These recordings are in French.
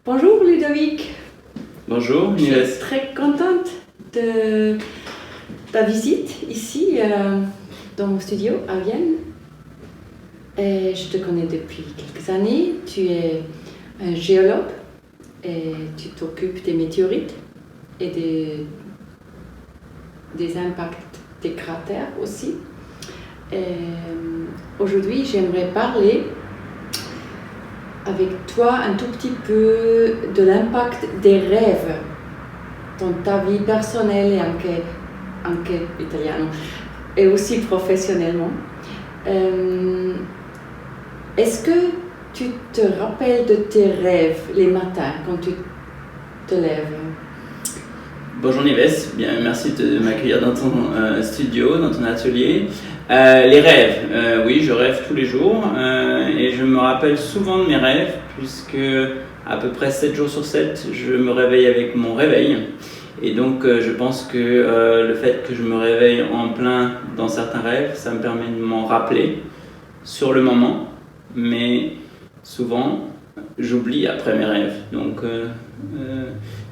Bonjour Ludovic, Bonjour, je Nives. suis très contente de ta visite ici dans mon studio à Vienne. Et je te connais depuis quelques années, tu es un géologue et tu t'occupes des météorites et des impacts des cratères aussi. Et aujourd'hui j'aimerais parler avec toi un tout petit peu de l'impact des rêves dans ta vie personnelle et anche italiano, et aussi professionnellement. Est-ce que tu te rappelles de tes rêves les matins quand tu te lèves? Bonjour Nives, bien, merci de m'accueillir dans ton studio, dans ton atelier. Les rêves, oui, je rêve tous les jours et je me rappelle souvent de mes rêves puisque à peu près 7 jours sur 7, je me réveille avec mon réveil. Et donc je pense que le fait que je me réveille en plein dans certains rêves, ça me permet de m'en rappeler sur le moment, mais souvent j'oublie après mes rêves. Donc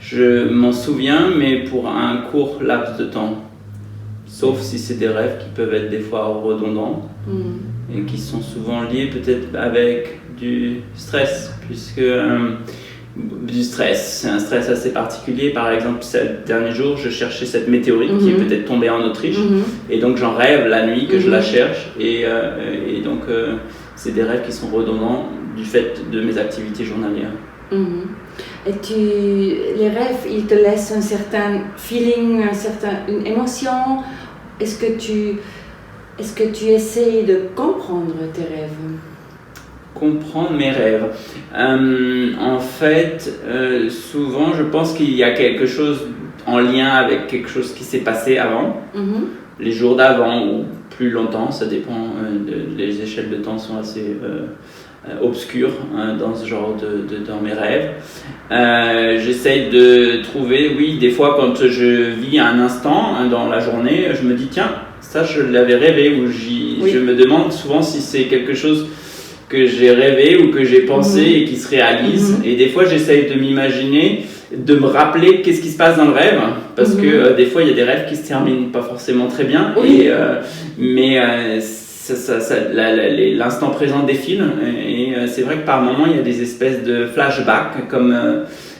je m'en souviens, mais pour un court laps de temps. Sauf si c'est des rêves qui peuvent être des fois redondants et qui sont souvent liés peut-être avec du stress, puisque du stress, c'est un stress assez particulier. Par exemple, ces derniers jours, je cherchais cette météorite qui est peut-être tombée en Autriche, et donc j'en rêve la nuit que je la cherche, et donc c'est des rêves qui sont redondants du fait de mes activités journalières. Et les rêves, ils te laissent un certain feeling, une émotion. Est-ce que tu essayes de comprendre tes rêves? Comprendre mes rêves. En fait, souvent, je pense qu'il y a quelque chose en lien avec quelque chose qui s'est passé avant, les jours d'avant ou plus longtemps, ça dépend, les échelles de temps sont assez obscures dans ce genre dans mes rêves. J'essaye de trouver, oui, des fois quand je vis un instant dans la journée, je me dis tiens, ça je l'avais rêvé, ou je me demande souvent si c'est quelque chose que j'ai rêvé ou que j'ai pensé et qui se réalise. Et des fois j'essaye de m'imaginer, de me rappeler qu'est-ce qui se passe dans le rêve, parce que des fois il y a des rêves qui se terminent pas forcément très bien, mais l'instant présent défile, et c'est vrai que par moments il y a des espèces de flashbacks, comme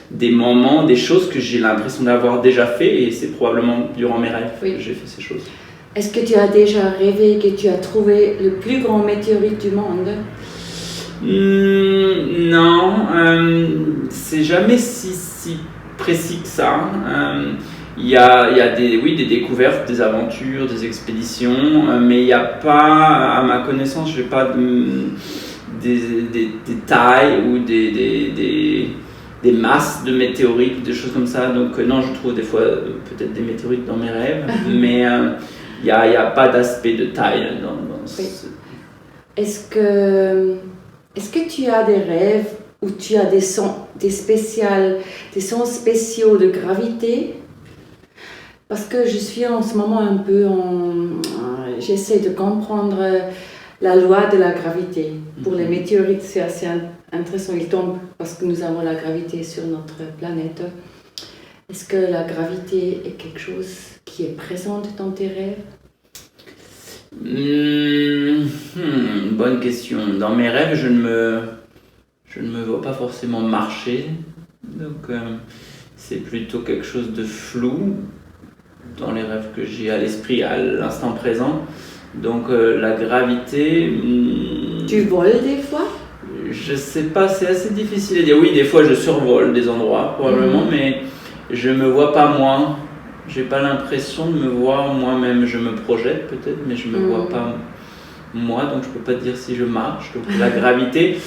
des moments, des choses que j'ai l'impression d'avoir déjà fait, et c'est probablement durant mes rêves que j'ai fait ces choses. Est-ce que tu as déjà rêvé que tu as trouvé le plus grand météorite du monde? Non, c'est jamais si précis que ça. Il y a des découvertes, des aventures, des expéditions, mais il n'y a pas, à ma connaissance, je n'ai pas des tailles ou des masses de météorites, des choses comme ça. Donc non, je trouve des fois peut-être des météorites dans mes rêves, mais il n'y a pas d'aspect de taille dans ce... Est-ce que tu as des rêves où tu as des sons spéciaux de gravité? Parce que je suis en ce moment un peu j'essaie de comprendre la loi de la gravité. Pour les météorites, c'est assez intéressant, ils tombent parce que nous avons la gravité sur notre planète. Est-ce que la gravité est quelque chose qui est présente dans tes rêves? Bonne question. Dans mes rêves, je ne me vois pas forcément marcher, donc c'est plutôt quelque chose de flou dans les rêves que j'ai à l'esprit à l'instant présent. Donc la gravité... Tu voles des fois? Je sais pas, c'est assez difficile à dire. Oui, des fois je survole des endroits probablement, mais je me vois pas moi. J'ai pas l'impression de me voir moi-même. Je me projette peut-être, mais je me vois pas moi, donc je peux pas dire si je marche. Donc la gravité,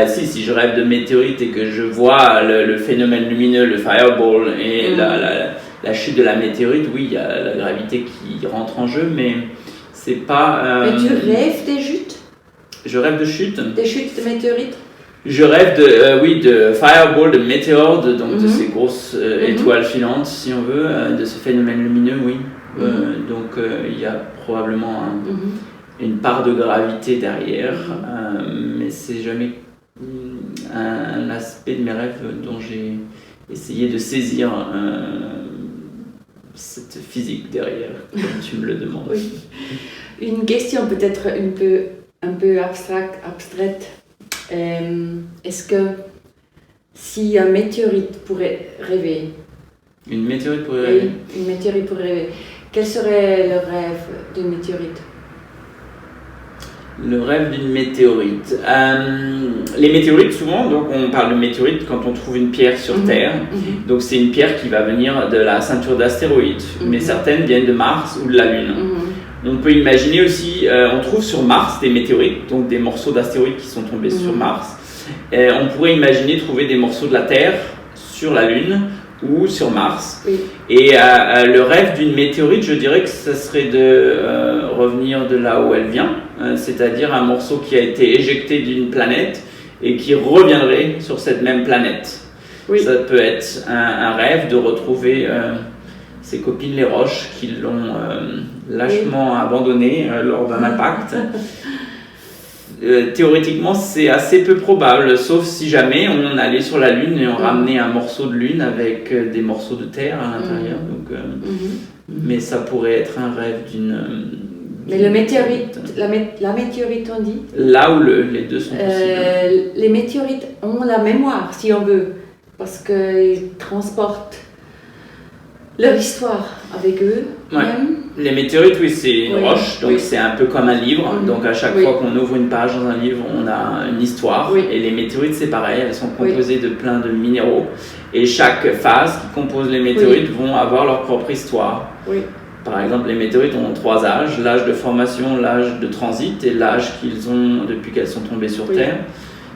si je rêve de météorite et que je vois le phénomène lumineux, le fireball et la chute de la météorite, oui, il y a la gravité qui rentre en jeu, mais c'est pas... Mais tu rêves des chutes? Je rêve de chutes. Des chutes de météorites? Je rêve de fireball, de météores, donc de ces grosses étoiles filantes, si on veut, de ce phénomène lumineux, oui. Donc il y a probablement une part de gravité derrière, mais c'est jamais un aspect de mes rêves dont j'ai essayé de saisir cette physique derrière, comme tu me le demandes. Oui. Une question peut-être un peu abstraite. Est-ce que si un météorite pourrait rêver, Une météorite pourrait rêver? Oui, une météorite pourrait rêver. Quel serait le rêve d'une météorite? Le rêve d'une météorite. Les météorites, souvent, donc on parle de météorite quand on trouve une pierre sur Terre. Donc c'est une pierre qui va venir de la ceinture d'astéroïdes, mais certaines viennent de Mars ou de la Lune. On peut imaginer aussi, on trouve sur Mars des météorites, donc des morceaux d'astéroïdes qui sont tombés sur Mars. On pourrait imaginer trouver des morceaux de la Terre sur la Lune ou sur Mars. Oui. Et le rêve d'une météorite, je dirais que ce serait de revenir de là où elle vient, c'est-à-dire un morceau qui a été éjecté d'une planète et qui reviendrait sur cette même planète. Oui. Ça peut être un rêve de retrouver ses copines les roches qui l'ont lâchement abandonné lors d'un impact. Théoriquement, c'est assez peu probable, sauf si jamais on allait sur la Lune et on ramenait un morceau de Lune avec des morceaux de Terre à l'intérieur. Donc, mais ça pourrait être un rêve d'une... Mais le météorite, la météorite, on dit? Là où les deux sont possibles. Les météorites ont la mémoire, si on veut, parce qu'ils transportent leur histoire avec eux. Ouais. Les météorites, oui, c'est une roche, donc c'est un peu comme un livre. Donc à chaque fois qu'on ouvre une page dans un livre, on a une histoire. Et les météorites, c'est pareil, elles sont composées de plein de minéraux. Et chaque phase qui compose les météorites vont avoir leur propre histoire. Par exemple, les météorites ont 3 âges, l'âge de formation, l'âge de transit et l'âge qu'ils ont depuis qu'elles sont tombées sur Terre.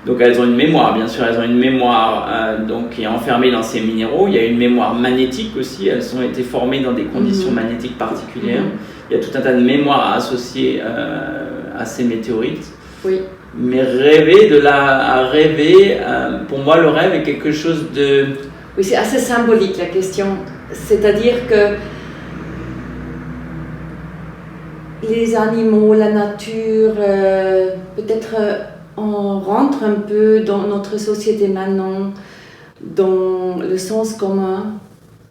Donc elles ont une mémoire, bien sûr, elles ont une mémoire donc, qui est enfermée dans ces minéraux. Il y a une mémoire magnétique aussi, elles ont été formées dans des conditions magnétiques particulières. Il y a tout un tas de mémoires associées à ces météorites. Mais rêver, pour moi le rêve est quelque chose de... Oui, c'est assez symbolique la question. C'est-à-dire que les animaux, la nature, peut-être... on rentre un peu dans notre société maintenant, dans le sens commun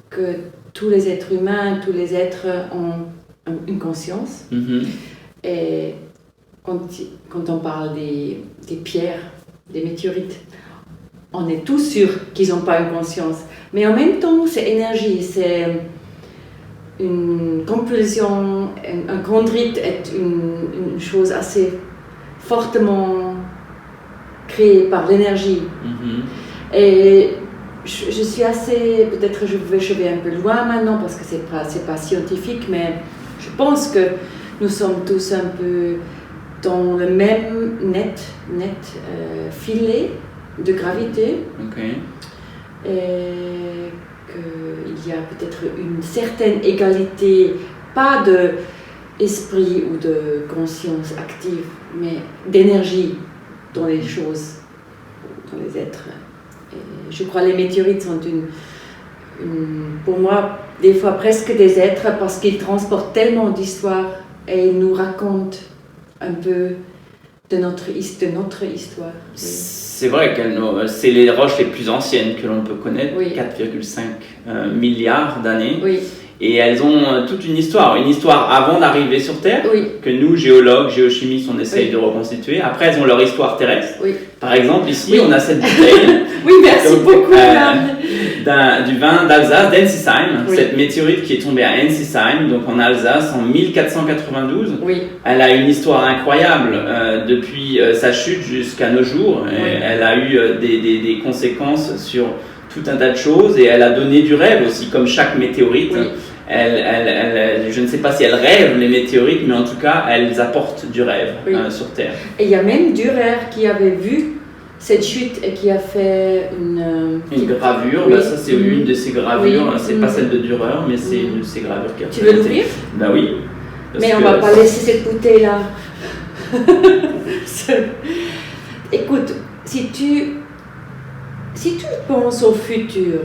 que tous les êtres humains, tous les êtres ont une conscience. Et quand on parle des pierres, des météorites, on est tous sûrs qu'ils n'ont pas une conscience. Mais en même temps, c'est énergie, c'est une compulsion, un chondrite est une chose assez fortement créé par l'énergie. Et je suis assez, peut-être je vais un peu loin maintenant parce que c'est pas scientifique, mais je pense que nous sommes tous un peu dans le même net filet de gravité. Et qu'il y a peut-être une certaine égalité, pas d'esprit ou de conscience active, mais d'énergie dans les choses, dans les êtres. Et je crois que les météorites sont pour moi, des fois presque des êtres parce qu'ils transportent tellement d'histoire et ils nous racontent un peu de notre histoire. C'est vrai que c'est les roches les plus anciennes que l'on peut connaître, 4,5 milliards d'années. Et elles ont toute une histoire avant d'arriver sur Terre, que nous, géologues, géochimistes, on essaye de reconstituer. Après, elles ont leur histoire terrestre. Par exemple, ici, on a cette bouteille. Merci beaucoup. Du vin d'Alsace, d'Ensisheim, cette météorite qui est tombée à Ensisheim, donc en Alsace, en 1492. Elle a une histoire incroyable depuis sa chute jusqu'à nos jours. Elle a eu des conséquences sur tout un tas de choses et elle a donné du rêve aussi, comme chaque météorite. Je ne sais pas si elles rêvent, les météorites, mais en tout cas, elles apportent du rêve sur Terre. Et il y a même Dürer qui avait vu cette chute et qui a fait une gravure. Ça, c'est une de ses gravures. C'est pas celle de Dürer, mais c'est une de ses gravures qui a fait. Tu veux l'ouvrir? Oui. Mais on va pas laisser cette bouteille-là. Écoute, si tu penses au futur,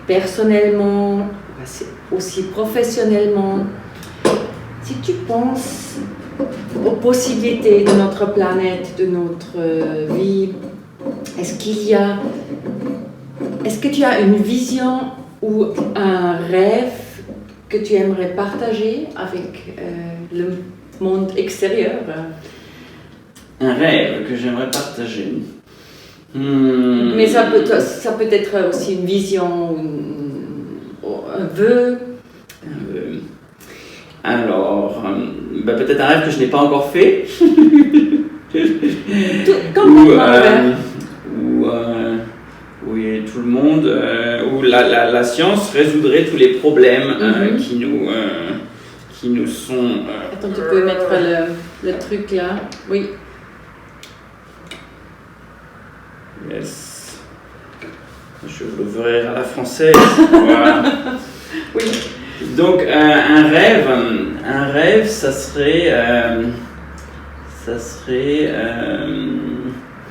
personnellement, aussi professionnellement, Si tu penses aux possibilités de notre planète, de notre vie, est-ce que tu as une vision ou un rêve que tu aimerais partager avec le monde extérieur? Un rêve que j'aimerais partager. Mais ça peut être aussi une vision, un vœu. Alors, peut-être un rêve que je n'ai pas encore fait. Où tout le monde, où la science résoudrait tous les problèmes qui nous sont... Attends, tu peux mettre le truc là. Oui. Yes. Je le verrai à la française. Voilà. Oui. Donc un rêve, ça serait.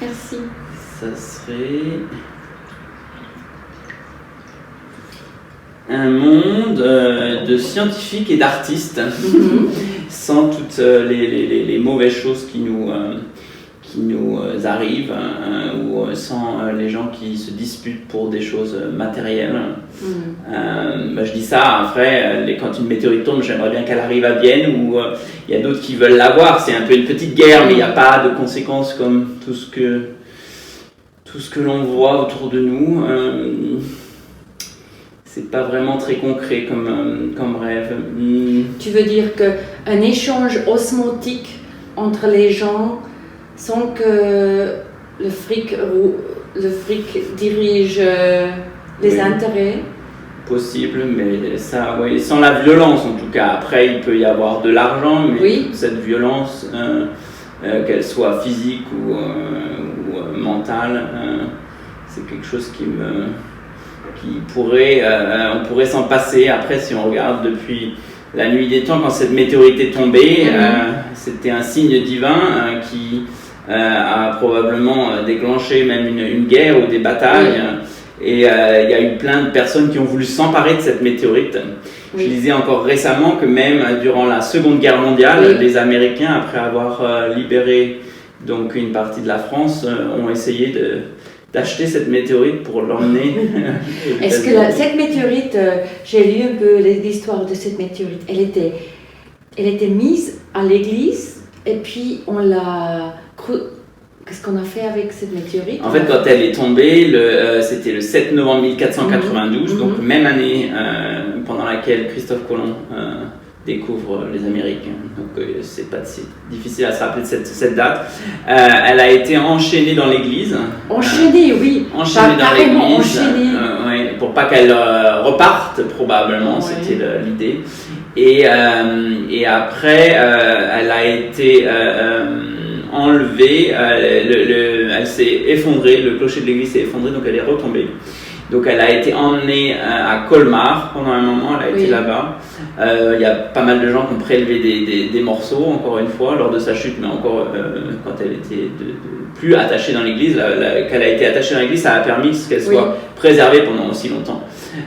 Merci. Ça serait un monde de scientifiques et d'artistes, sans toutes les mauvaises choses qui nous arrivent, ou sans les gens qui se disputent pour des choses matérielles. Je dis ça, après, quand une météorite tombe, j'aimerais bien qu'elle arrive à Vienne, où il y a d'autres qui veulent l'avoir. C'est un peu une petite guerre, mais il n'y a pas de conséquences comme tout ce que l'on voit autour de nous. C'est pas vraiment très concret comme rêve. Tu veux dire qu'un échange osmotique entre les gens sans que le fric dirige les intérêts? Possible, mais ça, oui, sans la violence en tout cas. Après, il peut y avoir de l'argent, mais cette violence, qu'elle soit physique ou mentale, c'est quelque chose on pourrait s'en passer. Après, si on regarde depuis la nuit des temps, quand cette météorite est tombée, c'était un signe divin qui a probablement déclenché même une guerre ou des batailles. Et il y a eu plein de personnes qui ont voulu s'emparer de cette météorite. Je lisais encore récemment que même durant la Seconde Guerre mondiale, les Américains, après avoir libéré donc une partie de la France, ont essayé d'acheter cette météorite pour l'emmener. Est-ce que cette météorite, j'ai lu un peu l'histoire de cette météorite, elle était mise à l'église et puis on l'a... Qu'est-ce qu'on a fait avec cette météorite? En fait, quand elle est tombée, c'était le 7 novembre 1492, donc même année pendant laquelle Christophe Colomb découvre les Amériques. Donc c'est pas si difficile à se rappeler de cette date. Elle a été enchaînée dans l'église. Enchaînée, oui. Enchaînée dans l'église. Pour pas qu'elle reparte, probablement, c'était l'idée. Et après, elle a été enlevée, elle s'est effondrée, le clocher de l'église s'est effondré, donc elle est retombée. Donc elle a été emmenée à Colmar pendant un moment, elle a été là-bas. Il y a pas mal de gens qui ont prélevé des morceaux, encore une fois, lors de sa chute, mais encore quand elle était plus attachée dans l'église. Qu'elle a été attachée dans l'église, ça a permis qu'elle soit préservée pendant aussi longtemps.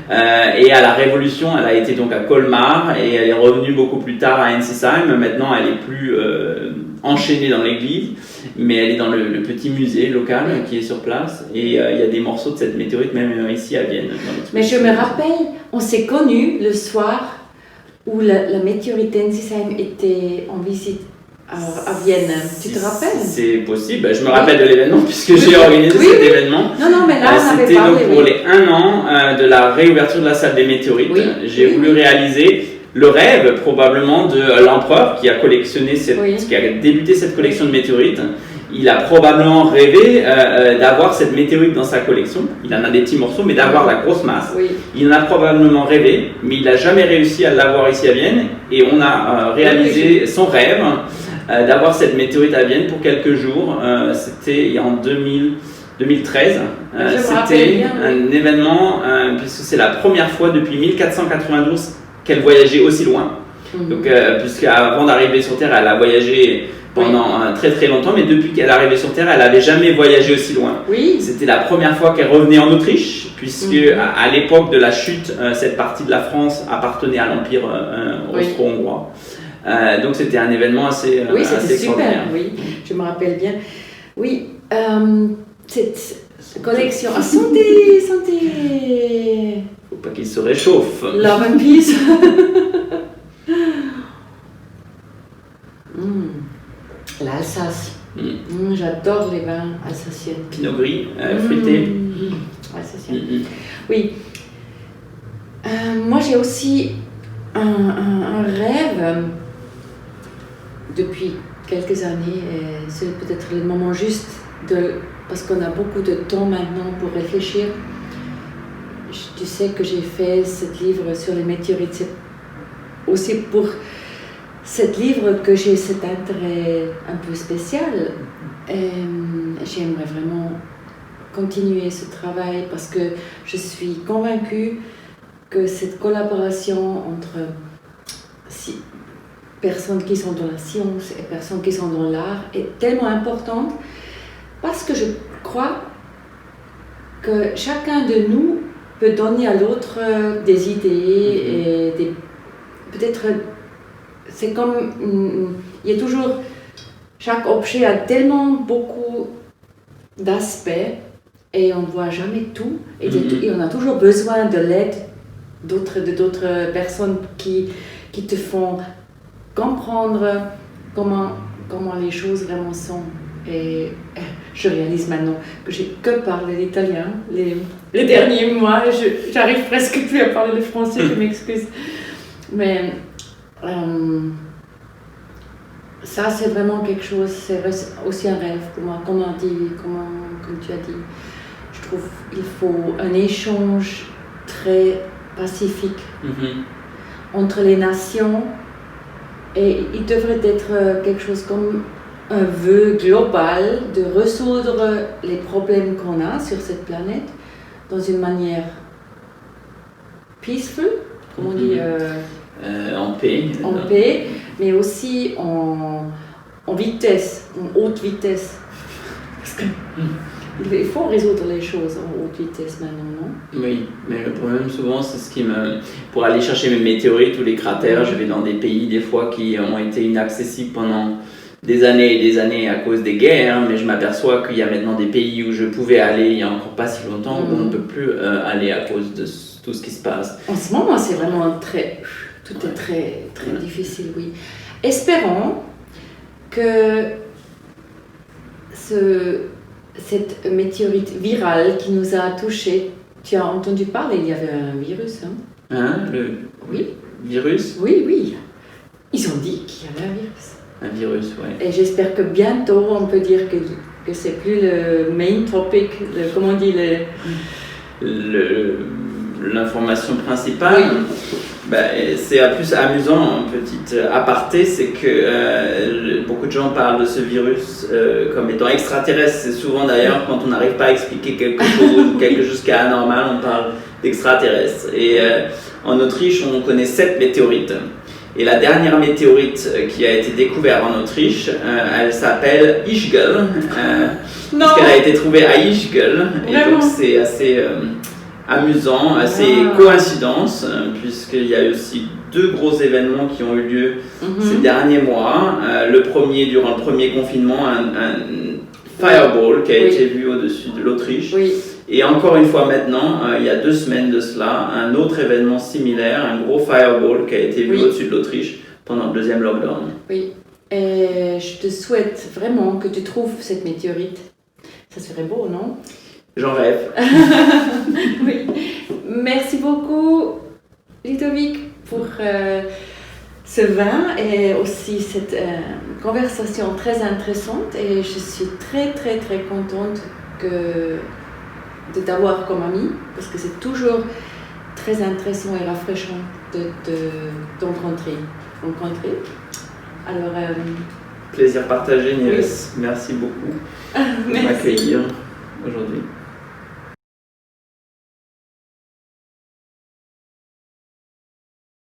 Et à la Révolution, elle a été donc à Colmar et elle est revenue beaucoup plus tard à Ensisheim. Maintenant, elle est plus enchaînée dans l'église, mais elle est dans le petit musée local qui est sur place. Et il y a des morceaux de cette météorite même ici à Vienne. Mais je me rappelle, on s'est connus le soir où la météorite d'Ensisheim était en visite à Vienne. Tu te rappelles? C'est possible. Je me rappelle de l'événement puisque j'ai organisé cet événement. Non, mais là, on avait c'était parlé, donc pour les 1 an de la réouverture de la salle des météorites. J'ai voulu réaliser le rêve probablement de l'empereur qui a collectionné qui a débuté cette collection de météorites. Il a probablement rêvé d'avoir cette météorite dans sa collection. Il en a des petits morceaux, mais d'avoir la grosse masse. Il en a probablement rêvé, mais il n'a jamais réussi à l'avoir ici à Vienne. Et on a réalisé son rêve d'avoir cette météorite à Vienne pour quelques jours. C'était en 2013. C'était un événement, puisque c'est la première fois depuis 1492 qu'elle voyageait aussi loin. Donc, puisqu'avant d'arriver sur Terre, elle a voyagé pendant très très longtemps, mais depuis qu'elle est arrivée sur Terre, elle n'avait jamais voyagé aussi loin. C'était la première fois qu'elle revenait en Autriche, puisque à l'époque de la chute, cette partie de la France appartenait à l'Empire austro-hongrois. Donc c'était un événement assez, oui, assez c'était super, extraordinaire. oui, je me rappelle bien. Oui, cette collection. Ah, santé, santé. Faut pas qu'il se réchauffe. Love and peace. L'Alsace. J'adore les vins alsaciens. Pinot gris, fruité. Alsacien. Oui. Moi, j'ai aussi un rêve depuis quelques années. Et c'est peut-être le moment juste parce qu'on a beaucoup de temps maintenant pour réfléchir. Tu sais que j'ai fait ce livre sur les météorites. C'est aussi pour ce livre que j'ai cet intérêt un peu spécial. Et j'aimerais vraiment continuer ce travail parce que je suis convaincue que cette collaboration entre personnes qui sont dans la science et personnes qui sont dans l'art est tellement importante parce que je crois que chacun de nous peut donner à l'autre des idées et peut-être c'est comme il y a toujours chaque objet a tellement beaucoup d'aspects et on ne voit jamais tout et on a toujours besoin de l'aide d'autres personnes qui te font comprendre comment les choses vraiment sont. Et je réalise maintenant que j'ai que parlé l'italien les derniers mois. J'arrive presque plus à parler le français, je m'excuse. Mais ça, c'est vraiment quelque chose, c'est aussi un rêve pour moi. Comme tu as dit, je trouve qu'il faut un échange très pacifique entre les nations. Et il devrait être quelque chose comme un vœu global de résoudre les problèmes qu'on a sur cette planète dans une manière peaceful, comme on dit, en paix. En paix, mais aussi en vitesse, en haute vitesse. Parce que il faut résoudre les choses en haute vitesse maintenant, non? Oui, mais le problème souvent, c'est ce qui me... Pour aller chercher mes météorites ou les cratères, je vais dans des pays des fois qui ont été inaccessibles pendant des années et des années à cause des guerres, mais je m'aperçois qu'il y a maintenant des pays où je pouvais aller il y a encore pas si longtemps où on ne peut plus aller à cause de tout ce qui se passe. En ce moment, c'est vraiment tout est très, très difficile, oui. Espérons que cette météorite virale qui nous a touchés, tu as entendu parler, il y avait un virus, hein? Oui. Virus? Oui. Ils ont dit qu'il y avait un virus. Un virus, oui. Et j'espère que bientôt, on peut dire que c'est plus le main topic, comment on dit, l'information principale. Oui. C'est plus amusant, une petite aparté, c'est que beaucoup de gens parlent de ce virus comme étant extraterrestre. C'est souvent d'ailleurs quand on n'arrive pas à expliquer quelque chose, quelque chose qui est anormal, on parle d'extraterrestre. Et en Autriche, on connaît 7 météorites. Et la dernière météorite qui a été découverte en Autriche, elle s'appelle Ischgl, puisqu'elle a été trouvée à Ischgl. Et donc c'est assez amusant, assez coïncidence, puisqu'il y a aussi 2 gros événements qui ont eu lieu ces derniers mois. Le premier, durant le premier confinement, un fireball qui a été vu au-dessus de l'Autriche. Oui. Et encore une fois maintenant, il y a 2 semaines de cela, un autre événement similaire, un gros fireball qui a été vu au-dessus de l'Autriche pendant le 2e lockdown. Oui, et je te souhaite vraiment que tu trouves cette météorite. Ça serait beau, non? J'en rêve. Oui. Merci beaucoup, Ludovic, pour ce vin et aussi cette conversation très intéressante. Et je suis très, très, très contente de t'avoir comme ami, parce que c'est toujours très intéressant et rafraîchissant de t'encontrer. Alors, plaisir partagé, Nieves. Oui. Merci beaucoup de m'accueillir aujourd'hui.